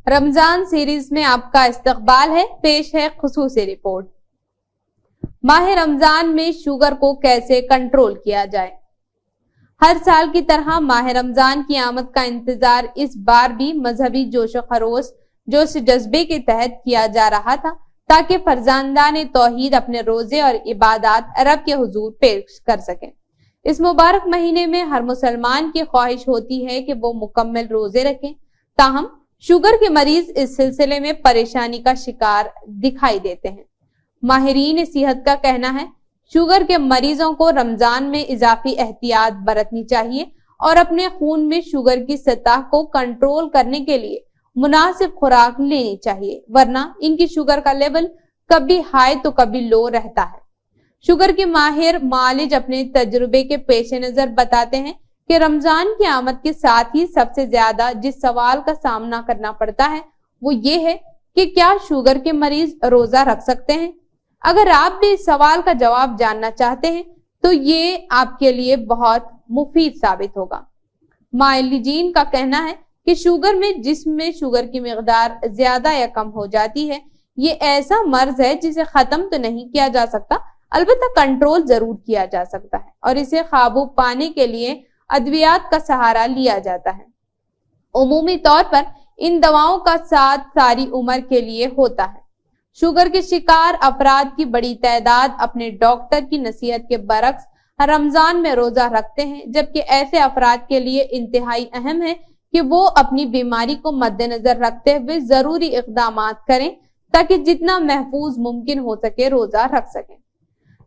Ramzan series में आपका इस्तकबाल है। पेश है खुसूसी रिपोर्ट। माह रमजान में शुगर को कैसे कंट्रोल किया जाए। हर साल की तरह माह रमजान की आमद का इंतजार इस बार भी मजहबी जोश जज्बे के तहत किया जा रहा था, ताकि फरजांदान तौहीद अपने रोजे और इबादत रब के हुजूर पेश कर सकें। इस मुबारक महीने में हर मुसलमान की ख्वाहिश होती है कि वो मुकम्मल रोजे रखें, ताहम शुगर के मरीज इस सिलसिले में परेशानी का शिकार दिखाई देते हैं। माहिरीन सेहत का कहना है, शुगर के मरीजों को रमजान में इजाफी एहतियात बरतनी चाहिए और अपने खून में शुगर की सतह को कंट्रोल करने के लिए मुनासिब खुराक लेनी चाहिए, वरना इनकी शुगर का लेवल कभी हाई तो कभी लो रहता है। शुगर के माहिर मालिज अपने तजुर्बे के पेश नजर बताते हैं कि रमजान की आमद के साथ ही सबसे ज्यादा जिस सवाल का सामना करना पड़ता है वो ये है कि क्या शुगर के मरीज रोजा रख सकते हैं। अगर आप भी इस सवाल का जवाब जानना चाहते हैं तो ये आपके लिए बहुत मुफीद साबित होगा। मालिजीन का कहना है कि शुगर में जिस्म में शुगर की मिकदार ज्यादा या कम हो जाती है। ये ऐसा मर्ज है जिसे खत्म तो नहीं किया जा सकता, अलबत्ता कंट्रोल जरूर किया जा सकता है और इसे काबू पाने के लिए अद्वियात का सहारा लिया जाता है। उमूमी तौर पर इन दवाओं का साथ सारी उम्र के लिए होता है। शुगर के शिकार अफराद की बड़ी तादाद अपने डॉक्टर की नसीहत के बरक्स रमजान में रोजा रखते हैं, जबकि ऐसे अफराद के लिए इंतहाई अहम है कि वो अपनी बीमारी को मद्देनजर रखते हुए जरूरी इक़दामात करें ताकि जितना महफूज मुमकिन हो सके रोजा रख सकें।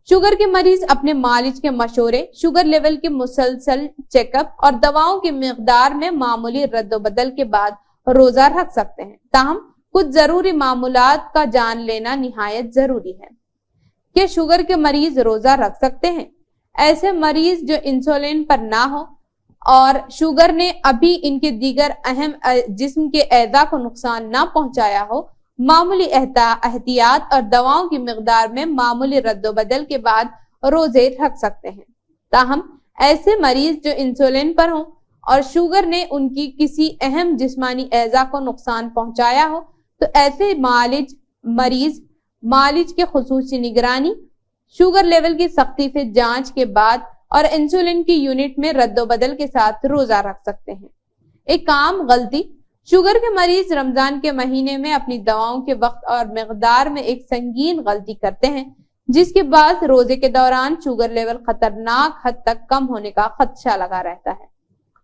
शुगर के मरीज अपने मालिज के मशवरे, शुगर लेवल के मुसलसल चेकअप और दवाओं की मिकदार में मामूली रद्दोबदल के बाद रोजा रख सकते हैं, ताहम कुछ जरूरी मामूलात का जान लेना निहायत जरूरी है। कि शुगर के मरीज रोजा रख सकते हैं। ऐसे मरीज जो इंसुलिन पर ना हो और शुगर ने अभी इनके दीगर अहम जिस्म के एज़ा को नुकसान ना पहुंचाया हो, मामूली एहतियात और दवाओं की मिकदार में मामूली रद्दोबदल के बाद रोजे रख सकते हैं। ताहम ऐसे मरीज जो इंसुलिन पर हों और शुगर ने उनकी किसी अहम जिस्मानी एज़ा को नुकसान पहुंचाया हो तो ऐसे मरीज मालिज के खुसूसी निगरानी, शुगर लेवल की सख्ती से जांच के बाद और इंसुलिन की यूनिट में रद्दोबदल के साथ रोजा रख सकते हैं। एक आम गलती, शुगर के मरीज रमजान के महीने में अपनी दवाओं के वक्त और मिकदार में एक संगीन गलती करते हैं, जिसके बाद रोजे के दौरान शुगर लेवल खतरनाक हद तक कम होने का खदशा लगा रहता है।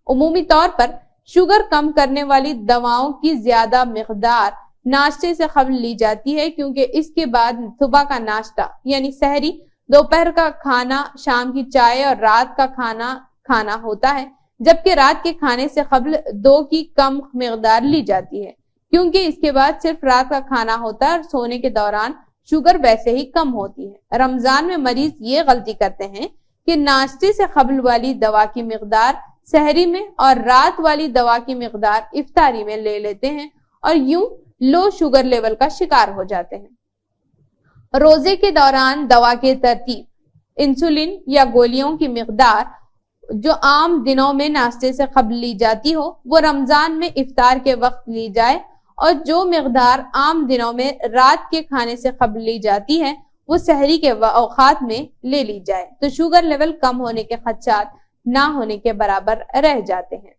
उमूमी तौर पर शुगर कम करने वाली दवाओं की ज्यादा मिकदार नाश्ते से कबल ली जाती है, क्योंकि इसके बाद सुबह का नाश्ता यानी सहरी, दोपहर का खाना, शाम की चाय और रात का खाना होता है, जबकि रात के खाने से कबल 2 की कम मिकदार ली जाती है, क्योंकि इसके बाद सिर्फ रात का खाना होता है और सोने के दौरान शुगर वैसे ही कम होती है। रमजान में मरीज ये गलती करते हैं कि नाश्ते से कबल वाली दवा की मिकदार सहरी में और रात वाली दवा की मिकदार इफ्तारी में ले लेते हैं और यूं लो शुगर लेवल का शिकार हो जाते हैं। रोजे के दौरान दवा के तरतीब, इंसुलिन या गोलियों की मिकदार जो आम दिनों में नाश्ते से कबल ली जाती हो वो रमजान में इफ्तार के वक्त ली जाए, और जो मिकदार आम दिनों में रात के खाने से कबल ली जाती है वो सहरी के औकात में ले ली जाए, तो शुगर लेवल कम होने के खदशात ना होने के बराबर रह जाते हैं।